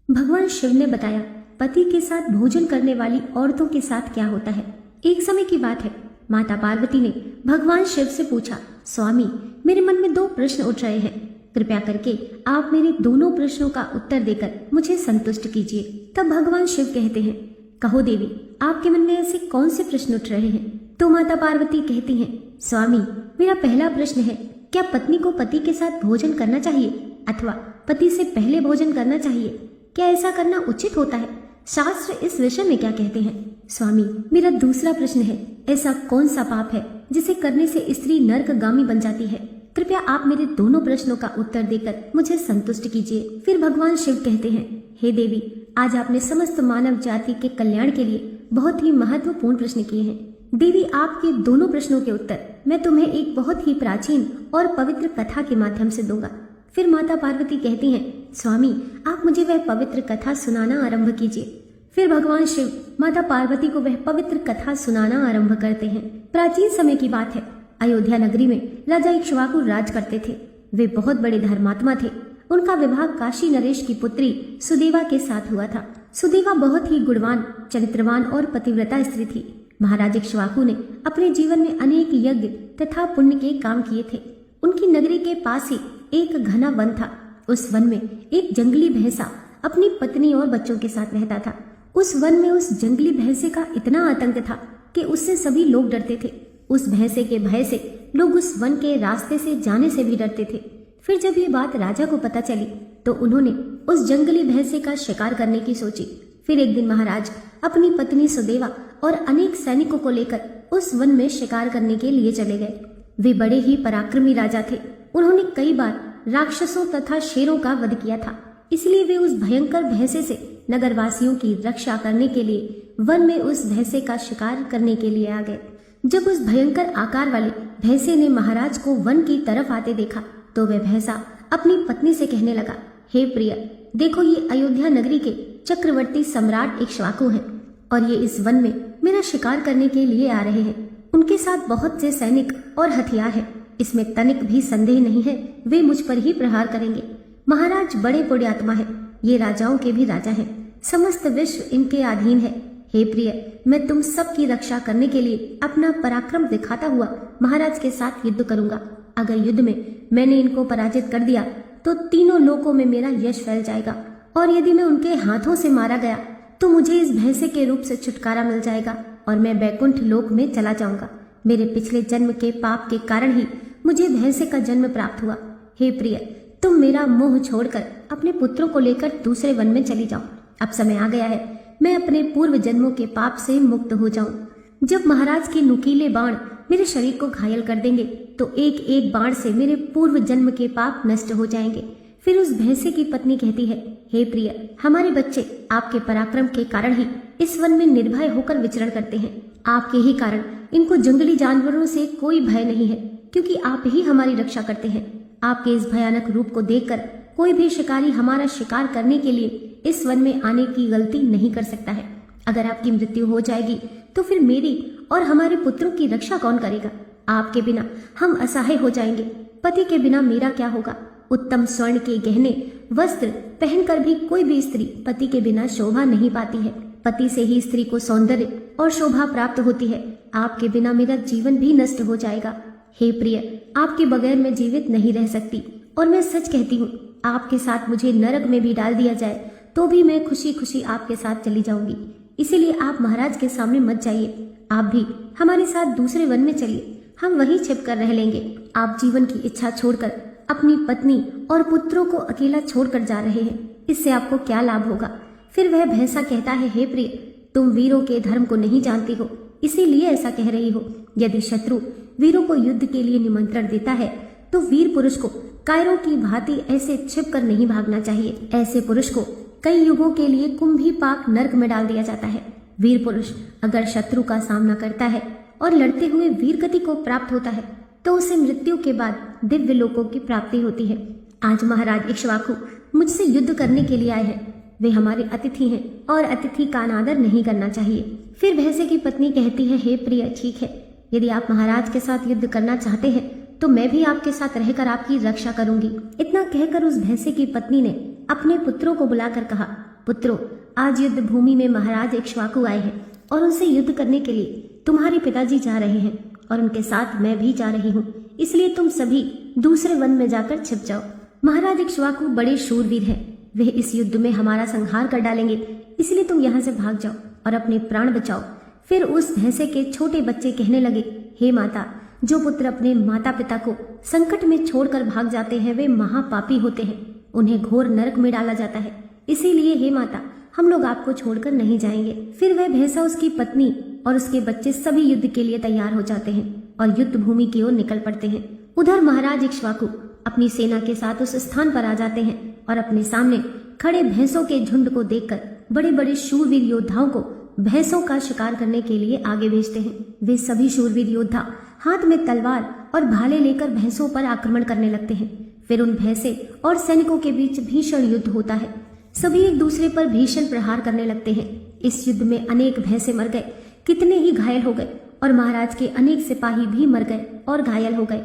भगवान शिव ने बताया पति के साथ भोजन करने वाली औरतों के साथ क्या होता है। एक समय की बात है, माता पार्वती ने भगवान शिव से पूछा, स्वामी मेरे मन में 2 प्रश्न उठ रहे हैं, कृपया करके आप मेरे दोनों प्रश्नों का उत्तर देकर मुझे संतुष्ट कीजिए। तब भगवान शिव कहते हैं, कहो देवी आपके मन में ऐसे कौन से प्रश्न उठ रहे हैं। तो माता पार्वती कहती हैं, स्वामी मेरा पहला प्रश्न है, क्या पत्नी को पति के साथ भोजन करना चाहिए अथवा पति से पहले भोजन करना चाहिए? क्या ऐसा करना उचित होता है? शास्त्र इस विषय में क्या कहते हैं? स्वामी मेरा दूसरा प्रश्न है, ऐसा कौन सा पाप है जिसे करने से स्त्री नरकगामी बन जाती है? कृपया आप मेरे दोनों प्रश्नों का उत्तर देकर मुझे संतुष्ट कीजिए। फिर भगवान शिव कहते हैं, हे देवी आज आपने समस्त मानव जाति के कल्याण के लिए बहुत ही महत्वपूर्ण प्रश्न किए हैं। देवी आपके दोनों प्रश्नों के उत्तर मैं तुम्हें एक बहुत ही प्राचीन और पवित्र कथा के माध्यम से दूंगा। फिर माता पार्वती कहती हैं, स्वामी आप मुझे वह पवित्र कथा सुनाना आरंभ कीजिए। फिर भगवान शिव माता पार्वती को वह पवित्र कथा सुनाना आरंभ करते हैं। प्राचीन समय की बात है, अयोध्या नगरी में राजा इक्ष्वाकु राज करते थे। वे बहुत बड़े धर्मात्मा थे। उनका विवाह काशी नरेश की पुत्री सुदेवा के साथ हुआ था। सुदेवा बहुत ही गुणवान, चरित्रवान और पतिव्रता स्त्री थी। महाराज इक्ष्वाकु ने अपने जीवन में अनेक यज्ञ तथा पुण्य के काम किए थे। उनकी नगरी के पास ही एक घना वन था। उस वन में एक जंगली भैंसा अपनी पत्नी और बच्चों के साथ रहता था। उस वन में उस जंगली भैंसे का इतना आतंक था कि उससे सभी लोग डरते थे। उस भैंसे के भय से लोग उस वन के रास्ते से जाने से भी डरते थे। फिर जब ये बात राजा को पता चली तो उन्होंने उस जंगली भैंसे का शिकार करने की सोची। फिर एक दिन महाराज अपनी पत्नी सुदेवा और अनेक सैनिकों को लेकर उस वन में शिकार करने के लिए चले गए। वे बड़े ही पराक्रमी राजा थे। उन्होंने कई बार राक्षसों तथा शेरों का वध किया था। इसलिए वे उस भयंकर भैंसे से नगरवासियों की रक्षा करने के लिए वन में उस भैंसे का शिकार करने के लिए आ गए। जब उस भयंकर आकार वाले भैंसे ने महाराज को वन की तरफ आते देखा तो वह भैंसा अपनी पत्नी से कहने लगा, हे प्रिय, देखो ये अयोध्या नगरी के चक्रवर्ती सम्राट इक्ष्वाकु हैं और ये इस वन में मेरा शिकार करने के लिए आ रहे हैं। उनके साथ बहुत से सैनिक और हथियार हैं। इसमें तनिक भी संदेह नहीं है वे मुझ पर ही प्रहार करेंगे। महाराज बड़े पुण्यात्मा हैं, ये राजाओं के भी राजा हैं, समस्त विश्व इनके अधीन है। हे प्रिय, मैं तुम सब की रक्षा करने के लिए अपना पराक्रम दिखाता हुआ महाराज के साथ युद्ध करूंगा। अगर युद्ध में मैंने इनको पराजित कर दिया तो तीनों लोकों में मेरा यश फैल जाएगा और यदि मैं उनके हाथों से मारा गया तो मुझे इस भैंसे के रूप से छुटकारा मिल जाएगा और मैं बैकुंठ लोक में चला जाऊंगा। मेरे पिछले जन्म के पाप के कारण ही मुझे भैंसे का जन्म प्राप्त हुआ। हे प्रिय, तुम मेरा मोह छोड़कर अपने पुत्रों को लेकर दूसरे वन में चली जाओ। अब समय आ गया है मैं अपने पूर्व जन्मों के पाप से मुक्त हो जाऊं। जब महाराज के नुकीले बाण मेरे शरीर को घायल कर देंगे तो एक एक बाण से मेरे पूर्व जन्म के पाप नष्ट हो जाएंगे। फिर उस भैंसे की पत्नी कहती है, हे प्रिय, हमारे बच्चे आपके पराक्रम के कारण ही इस वन में निर्भय होकर विचरण करते हैं। आपके ही कारण इनको जंगली जानवरों से कोई भय नहीं है, क्योंकि आप ही हमारी रक्षा करते हैं। आपके इस भयानक रूप को देखकर कोई भी शिकारी हमारा शिकार करने के लिए इस वन में आने की गलती नहीं कर सकता है। अगर आपकी मृत्यु हो जाएगी तो फिर मेरी और हमारे पुत्रों की रक्षा कौन करेगा? आपके बिना हम असहाय हो जाएंगे। पति के बिना मेरा क्या होगा? उत्तम स्वर्ण के गहने वस्त्र पहनकर भी कोई भी स्त्री पति के बिना शोभा नहीं पाती है। पति से ही स्त्री को सौंदर्य और शोभा प्राप्त होती है। आपके बिना मेरा जीवन भी नष्ट हो जाएगा। हे प्रिय, आपके बगैर मैं जीवित नहीं रह सकती और मैं सच कहती हूँ, आपके साथ मुझे नरक में भी डाल दिया जाए तो भी मैं खुशी खुशी आपके साथ चली जाऊंगी। इसीलिए आप महाराज के सामने मत जाइए। आप भी हमारे साथ दूसरे वन में चलिए, हम वहीं छिप कर रह लेंगे। आप जीवन की इच्छा छोड़कर अपनी पत्नी और पुत्रों को अकेला छोड़कर जा रहे हैं, इससे आपको क्या लाभ होगा? फिर वह भैंसा कहता है, हे प्रिय, तुम वीरों के धर्म को नहीं जानती हो, इसीलिए ऐसा कह रही हो। यदि शत्रु वीरों को युद्ध के लिए निमंत्रण देता है तो वीर पुरुष को कायरों की भांति ऐसे छिप कर नहीं भागना चाहिए। ऐसे पुरुष को कई युगों के लिए कुंभी पाक नर्क में डाल दिया जाता है। वीर पुरुष अगर शत्रु का सामना करता है और लड़ते हुए वीर गति को प्राप्त होता है तो उसे मृत्यु के बाद दिव्य लोकों की प्राप्ति होती है। आज महाराज इक्ष्वाकु मुझसे युद्ध करने के लिए आए हैं। वे हमारे अतिथि हैं और अतिथि का अनादर नहीं करना चाहिए। फिर भैंसे की पत्नी कहती है, हे प्रिय, ठीक है, यदि आप महाराज के साथ युद्ध करना चाहते हैं तो मैं भी आपके साथ रहकर आपकी रक्षा करूंगी। इतना कहकर उस भैंसे की पत्नी ने अपने पुत्रों को बुलाकर कहा, पुत्रों, आज युद्ध भूमि में महाराज इक्ष्वाकु आए हैं और उनसे युद्ध करने के लिए तुम्हारे पिताजी जा रहे हैं और उनके साथ मैं भी जा रही हूँ। इसलिए तुम सभी दूसरे वन में जाकर छिप जाओ। महाराज इक्ष्वाकु बड़े शूरवीर हैं, वे इस युद्ध में हमारा संहार कर डालेंगे, इसलिए तुम यहाँ से भाग जाओ और अपने प्राण बचाओ। फिर उस भैंसे के छोटे बच्चे कहने लगे, हे माता, जो पुत्र अपने माता पिता को संकट में छोड़कर भाग जाते हैं वे महापापी होते हैं, उन्हें घोर नरक में डाला जाता है। इसीलिए हे माता, हम लोग आपको छोड़कर नहीं जाएंगे। फिर वह भैंसा, उसकी पत्नी और उसके बच्चे सभी युद्ध के लिए तैयार हो जाते हैं और युद्ध भूमि की ओर निकल पड़ते हैं। उधर महाराज इक्ष्वाकु अपनी सेना के साथ उस स्थान पर आ जाते हैं और अपने सामने खड़े भैंसों के झुंड को देखकर बड़े बड़े शूरवीर योद्धाओं को भैंसों का शिकार करने के लिए आगे भेजते हैं। वे सभी शूरवीर योद्धा हाथ में तलवार और भाले लेकर भैंसों पर आक्रमण करने लगते हैं। फिर उन भैंसे और सैनिकों के बीच भीषण युद्ध होता है। सभी एक दूसरे पर भीषण प्रहार करने लगते हैं। इस युद्ध में अनेक भैंसे मर गए, कितने ही घायल हो गए और महाराज के अनेक सिपाही भी मर गए और घायल हो गए।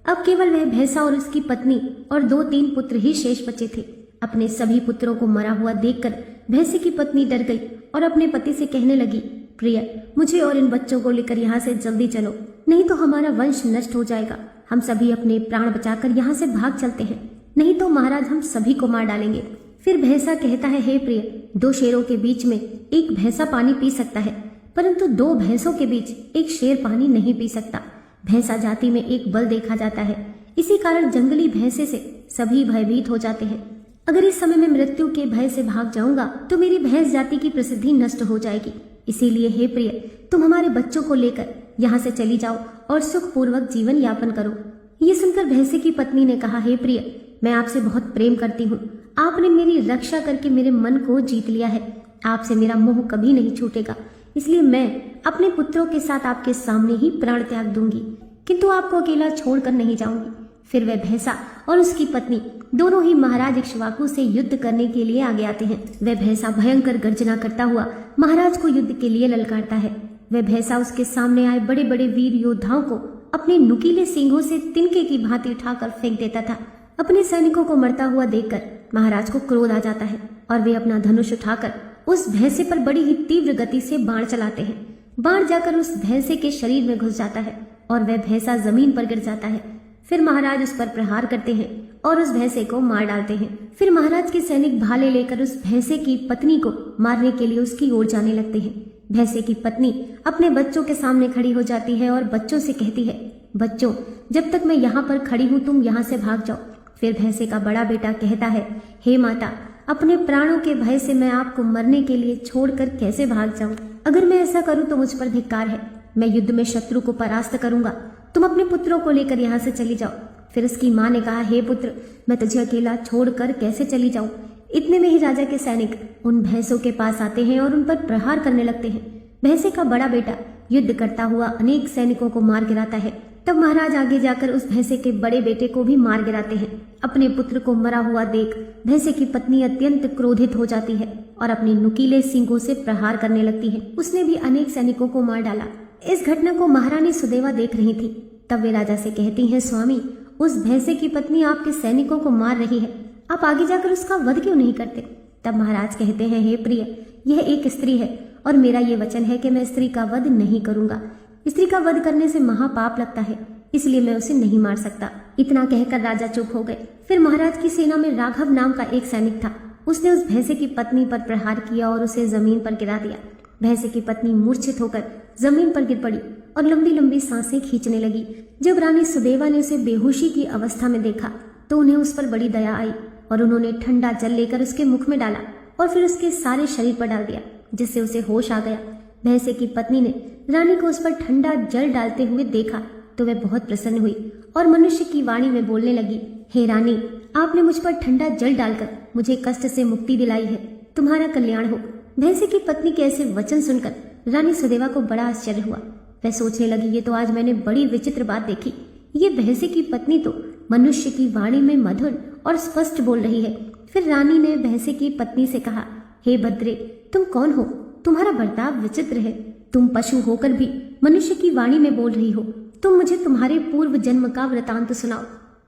अब केवल वह भैंसा और उसकी पत्नी और 2-3 पुत्र ही शेष बचे थे। अपने सभी पुत्रों को मरा हुआ देखकर भैंसे की पत्नी डर गई और अपने पति से कहने लगी, प्रिय, मुझे और इन बच्चों को लेकर यहाँ से जल्दी चलो, नहीं तो हमारा वंश नष्ट हो जाएगा। हम सभी अपने प्राण बचाकर यहाँ से भाग चलते हैं, नहीं तो महाराज हम सभी को मार डालेंगे। फिर भैंसा कहता है, हे प्रिय, 2 शेरों के बीच में एक भैंसा पानी पी सकता है, परंतु 2 भैंसों के बीच एक शेर पानी नहीं पी सकता। भैंसा जाति में एक बल देखा जाता है, इसी कारण जंगली भैंसे से सभी भयभीत हो जाते हैं। अगर इस समय में मृत्यु के भय से भाग जाऊंगा तो मेरी भैंस जाति की प्रसिद्धि नष्ट हो जाएगी। इसीलिए हे प्रिय, तुम हमारे बच्चों को लेकर यहाँ से चली जाओ और सुखपूर्वक जीवन यापन करो। ये सुनकर भैंसे की पत्नी ने कहा, हे प्रिय, मैं आपसे बहुत प्रेम करती हूँ, आपने मेरी रक्षा करके मेरे मन को जीत लिया है, आपसे मेरा मोह कभी नहीं छूटेगा, इसलिए मैं अपने पुत्रों के साथ आपके सामने ही प्राण त्याग दूंगी, किंतु आपको अकेला छोड़कर नहीं जाऊंगी। फिर वह भैंसा और उसकी पत्नी दोनों ही महाराज इक्ष्वाकु से युद्ध करने के लिए आगे आते हैं। वह भैंसा भयंकर गर्जना करता हुआ महाराज को युद्ध के लिए ललकारता है। वह भैंसा उसके सामने आए बड़े बड़े वीर योद्धाओं को अपने नुकीले सींगों से तिनके की भांति उठाकर फेंक देता था। अपने सैनिकों को मरता हुआ देखकर महाराज को क्रोध आ जाता है और वे अपना धनुष उठाकर उस भैंसे पर बड़ी ही तीव्र गति से बाण चलाते हैं। बाण जाकर उस भैंसे के शरीर में घुस जाता है और वह भैंसा जमीन पर गिर जाता है। फिर महाराज उस पर प्रहार करते हैं और उस भैंसे को मार डालते हैं। फिर महाराज के सैनिक भाले लेकर उस भैंसे की पत्नी को मारने के लिए उसकी ओर जाने लगते हैं। भैंसे की पत्नी अपने बच्चों के सामने खड़ी हो जाती है और बच्चों से कहती है, बच्चों, जब तक मैं यहाँ पर खड़ी हूँ तुम यहाँ से भाग जाओ। फिर भैंसे का बड़ा बेटा कहता है, हे माता, अपने प्राणों के भय से मैं आपको मरने के लिए छोड़कर कैसे भाग जाऊं? अगर मैं ऐसा करूं तो मुझ पर धिक्कार है। मैं युद्ध में शत्रु को परास्त करूंगा। तुम अपने पुत्रों को लेकर यहाँ से चली जाओ। फिर उसकी माँ ने कहा, हे पुत्र, मैं तुझे अकेला छोड़कर कैसे चली जाऊं? इतने में ही राजा के सैनिक उन भैंसों के पास आते हैं और उन पर प्रहार करने लगते हैं। भैंसे का बड़ा बेटा युद्ध करता हुआ अनेक सैनिकों को मार गिराता है। तब महाराज आगे जाकर उस भैंसे के बड़े बेटे को भी मार गिराते हैं। अपने पुत्र को मरा हुआ देख भैंसे की पत्नी अत्यंत क्रोधित हो जाती है और अपने नुकीले सींगों से प्रहार करने लगती है। उसने भी अनेक सैनिकों को मार डाला। इस घटना को महारानी सुदेवा देख रही थी। तब वे राजा से कहती हैं, स्वामी, उस भैंसे की पत्नी आपके सैनिकों को मार रही है, आप आगे जाकर उसका वध क्यों नहीं करते? तब महाराज कहते हैं, हे प्रिय, यह एक स्त्री है और मेरा ये वचन है कि मैं स्त्री का वध नहीं करूंगा। स्त्री का वध करने से महापाप लगता है, इसलिए मैं उसे नहीं मार सकता। इतना कहकर राजा चुप हो गए। फिर महाराज की सेना में राघव नाम का एक सैनिक था। उसने उस भैंसे की पत्नी पर प्रहार किया और उसे जमीन पर गिरा दिया। भैंसे की पत्नी मूर्छित होकर जमीन पर गिर पड़ी और लंबी लंबी सांसें खींचने लगी। जब रानी सुदेवा ने उसे बेहोशी की अवस्था में देखा तो उन्हें उस पर बड़ी दया आई और उन्होंने ठंडा जल लेकर उसके मुख में डाला और फिर उसके सारे शरीर पर डाल दिया, जिससे उसे होश आ गया। भैंसे की पत्नी ने रानी को उस पर ठंडा जल डालते हुए देखा तो वह बहुत प्रसन्न हुई और मनुष्य की वाणी में बोलने लगी, हे रानी, आपने मुझ पर ठंडा जल डालकर मुझे कष्ट से मुक्ति दिलाई है, तुम्हारा कल्याण हो। भैंसे की पत्नी के ऐसे वचन सुनकर रानी सुदेवा को बड़ा आश्चर्य हुआ। वह सोचने लगी, ये तो आज मैंने बड़ी विचित्र बात देखी। ये भैंसे की पत्नी तो मनुष्य की वाणी में मधुर और स्पष्ट बोल रही है। फिर रानी ने भैंसे की पत्नी से कहा, हे भद्रे, तुम कौन हो? तुम्हारा बर्ताव विचित्र है। तुम पशु होकर भी मनुष्य की वाणी में बोल रही हो। तुम मुझे तुम्हारे पूर्व जन्म का वृतांत सुनाओ।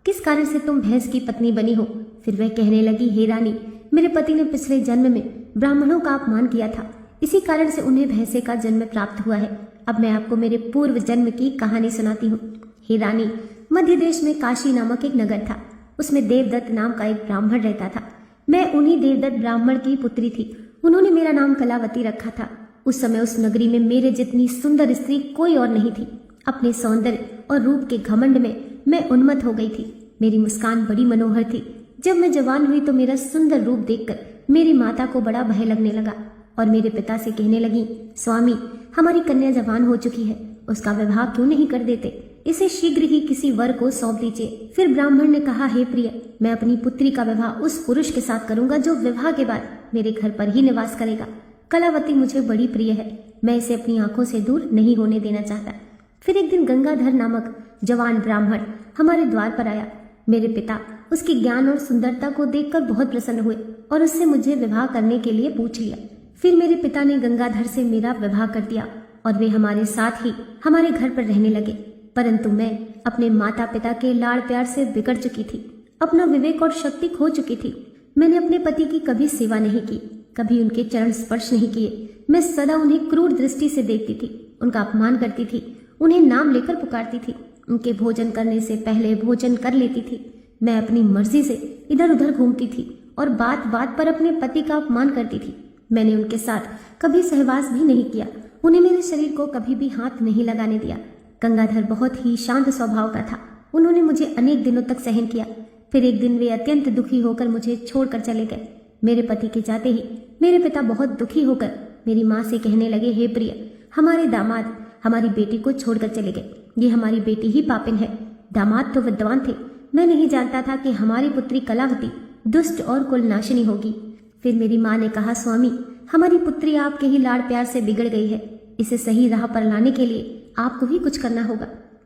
किस कारण से तुम भैंस की पत्नी बनी हो? फिर वह कहने लगी, हे रानी, मेरे पति ने पिछले जन्म में ब्राह्मणों का अपमान किया था, इसी कारण से उन्हें भैंसे का जन्म प्राप्त हुआ है। अब मैं आपको मेरे पूर्व जन्म की कहानी सुनाती हूँ। हे रानी, मध्य देश में काशी नामक एक नगर था। उसमें देवदत्त नाम का एक ब्राह्मण रहता था। मैं उन्हीं देवदत्त ब्राह्मण की पुत्री थी। उन्होंने मेरा नाम कलावती रखा था। उस समय उस नगरी में मेरे जितनी सुंदर स्त्री कोई और नहीं थी। अपने सौंदर्य और रूप के घमंड में मैं उन्मत्त हो गई थी। मेरी मुस्कान बड़ी मनोहर थी। जब मैं जवान हुई तो मेरा सुंदर रूप देखकर मेरी माता को बड़ा भय लगने लगा और मेरे पिता से कहने लगी, स्वामी, हमारी कन्या जवान हो चुकी है, उसका विवाह क्यों नहीं कर देते? इसे शीघ्र ही किसी वर को सौंप दीजिए। फिर ब्राह्मण ने कहा, हे प्रिय, मैं अपनी पुत्री का विवाह उस पुरुष के साथ करूंगा जो विवाह के बाद मेरे घर पर ही निवास करेगा। कलावती मुझे बड़ी प्रिय है, मैं इसे अपनी आंखों से दूर नहीं होने देना चाहता। फिर एक दिन गंगाधर नामक जवान ब्राह्मण हमारे द्वार पर आया। मेरे पिता उसके ज्ञान और सुंदरता को देखकर बहुत प्रसन्न हुए और उससे मुझे विवाह करने के लिए पूछ लिया। फिर मेरे पिता ने गंगाधर से मेरा विवाह कर दिया और वे हमारे साथ ही हमारे घर पर रहने लगे। परंतु मैं अपने माता पिता के लाड़ प्यार से बिगड़ चुकी थी, अपना विवेक और शक्ति खो चुकी थी। मैंने अपने पति की कभी सेवा नहीं की, कभी उनके चरण स्पर्श नहीं किए। मैं सदा उन्हें क्रूर दृष्टि से देखती थी, उनका अपमान करती थी, उन्हें नाम लेकर पुकारती थी, उनके भोजन करने से पहले भोजन कर लेती थी। मैं अपनी मर्जी से इधर उधर घूमती थी और बात बात पर अपने पति का अपमान करती थी। मैंने उनके साथ कभी सहवास भी नहीं किया, उन्हें मेरे शरीर को कभी भी हाथ नहीं लगाने दिया। गंगाधर बहुत ही शांत स्वभाव का था। उन्होंने मुझे अनेक दिनों तक सहन किया। फिर एक दिन वे अत्यंत दुखी होकर मुझे छोड़कर चले गए। मेरे पति के जाते ही मेरे पिता बहुत दुखी होकर मेरी माँ से कहने लगे, हे प्रिय, हमारे दामाद हमारी बेटी को छोड़कर चले गए। ये हमारी बेटी ही पापिन है। दामाद तो विद्वान थे, मैं नहीं जानता था कि हमारी पुत्री कलावती दुष्ट और कुलनाशिनी होगी। फिर मेरी माँ ने कहा, स्वामी, हमारी पुत्री आपके ही लाड़ प्यार से बिगड़ गई है, इसे सही राह पर लाने के लिए आपको ही कुछ करना होगा।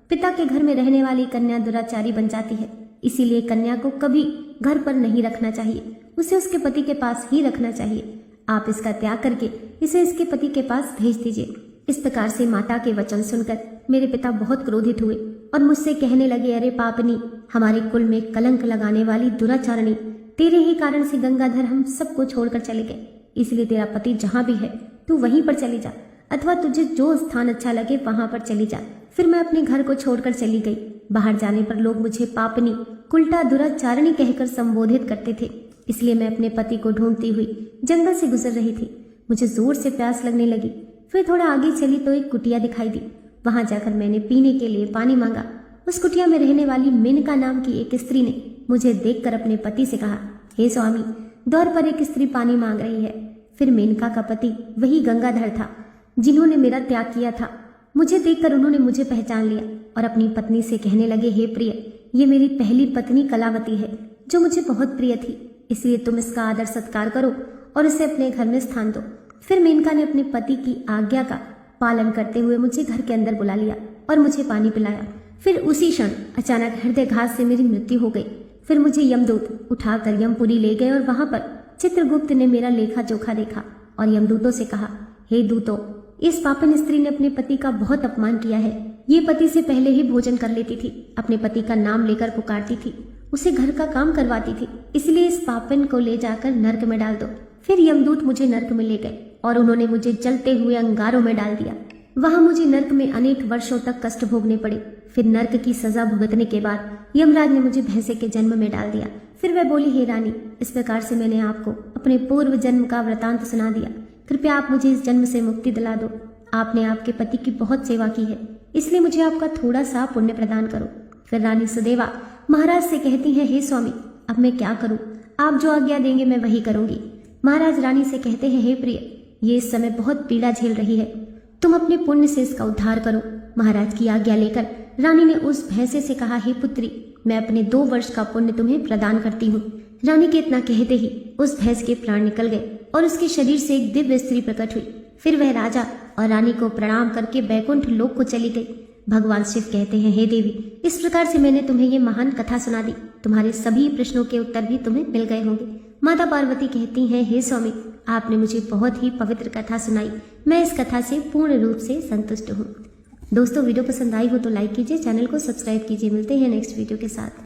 पिता के घर में रहने वाली कन्या दुराचारी बन जाती है, इसीलिए कन्या को कभी घर पर नहीं रखना चाहिए, उसे उसके पति के पास ही रखना चाहिए। आप इसका त्याग करके इसे इसके पति के पास भेज दीजिए। इस प्रकार से माता के वचन सुनकर मेरे पिता बहुत क्रोधित हुए और मुझसे कहने लगे, अरे पापनी, हमारे कुल में कलंक लगाने वाली दुराचारणी, तेरे ही कारण से गंगाधर हम सबको छोड़कर चले गए। इसलिए तेरा पति जहाँ भी है तू वहीं पर चली जा, अथवा तुझे जो स्थान अच्छा लगे वहां पर चली जा। फिर मैं अपने घर को छोड़कर चली गई। बाहर जाने पर लोग मुझे पापनी, कुल्टा, दुराचारणी कहकर संबोधित करते थे। इसलिए मैं अपने पति को ढूंढती हुई जंगल से गुजर रही थी। मुझे जोर से प्यास लगने लगी। फिर थोड़ा आगे चली तो एक कुटिया दिखाई दी। वहां जाकर मैंने पीने के लिए पानी मांगा। उस कुटिया में रहने वाली मेनका नाम की एक स्त्री ने मुझे देखकर अपने पति से कहा, हे स्वामी, द्वार पर एक स्त्री पानी मांग रही है। फिर मेनका का पति वही गंगाधर था जिन्होंने मेरा त्याग किया था। मुझे देखकर उन्होंने मुझे पहचान लिया और अपनी पत्नी से कहने लगे, हे प्रिय, ये मेरी पहली पत्नी कलावती है जो मुझे बहुत प्रिय थी, इसलिए तुम इसका आदर सत्कार करो और इसे अपने घर में स्थान दो। फिर मेनका ने अपने पति की आज्ञा का पालन करते हुए मुझे घर के अंदर बुला लिया और मुझे पानी पिलाया। फिर उसी क्षण अचानक हृदयघात से मेरी मृत्यु हो गई। फिर मुझे यमदूत उठाकर यमपुरी ले गए और वहां पर चित्रगुप्त ने मेरा लेखा जोखा देखा और यमदूतों से कहा, हे दूतों, इस पापन स्त्री ने अपने पति का बहुत अपमान किया है। ये पति से पहले ही भोजन कर लेती थी, अपने पति का नाम लेकर पुकारती थी, उसे घर का काम करवाती थी, इसलिए इस पापन को ले जाकर नर्क में डाल दो। फिर यमदूत मुझे नर्क में ले गए और उन्होंने मुझे जलते हुए अंगारों में डाल दिया। वहां मुझे नर्क में अनेक वर्षों तक कष्ट भोगने पड़े। फिर नर्क की सजा भुगतने के बाद यमराज ने मुझे भैंसे के जन्म में डाल दिया। फिर वह बोली, हे रानी, इस प्रकार से मैंने आपको अपने पूर्व जन्म का वृतांत सुना दिया। कृपया आप मुझे इस जन्म से मुक्ति दिला दो। आपने आपके पति की बहुत सेवा की है, इसलिए मुझे आपका थोड़ा सा पुण्य प्रदान करो। फिर रानी सुदेवा महाराज से कहती है, हे स्वामी, अब मैं क्या करूं? आप जो आज्ञा देंगे मैं वही करूंगी। महाराज रानी से कहते हैं, हे प्रिय, ये इस समय बहुत पीड़ा झेल रही है, तुम अपने पुण्य से इसका उद्धार करो। महाराज की आज्ञा लेकर रानी ने उस भैंसे से कहा, हे पुत्री, मैं अपने 2 वर्ष का पुण्य तुम्हें प्रदान करती हूँ। रानी के इतना कहते ही उस भैंस के प्राण निकल गए और उसके शरीर से एक दिव्य स्त्री प्रकट हुई। फिर वह राजा और रानी को प्रणाम करके बैकुंठ लोक को चली गई। भगवान शिव कहते हैं, हे देवी, इस प्रकार से मैंने तुम्हें ये महान कथा सुना दी। तुम्हारे सभी प्रश्नों के उत्तर भी तुम्हें मिल गए होंगे। माता पार्वती कहती हैं, हे स्वामी, आपने मुझे बहुत ही पवित्र कथा सुनाई। मैं इस कथा से पूर्ण रूप से संतुष्ट हूँ। दोस्तों, वीडियो पसंद आई हो तो लाइक कीजिए, चैनल को सब्सक्राइब कीजिए। मिलते हैं नेक्स्ट वीडियो के साथ।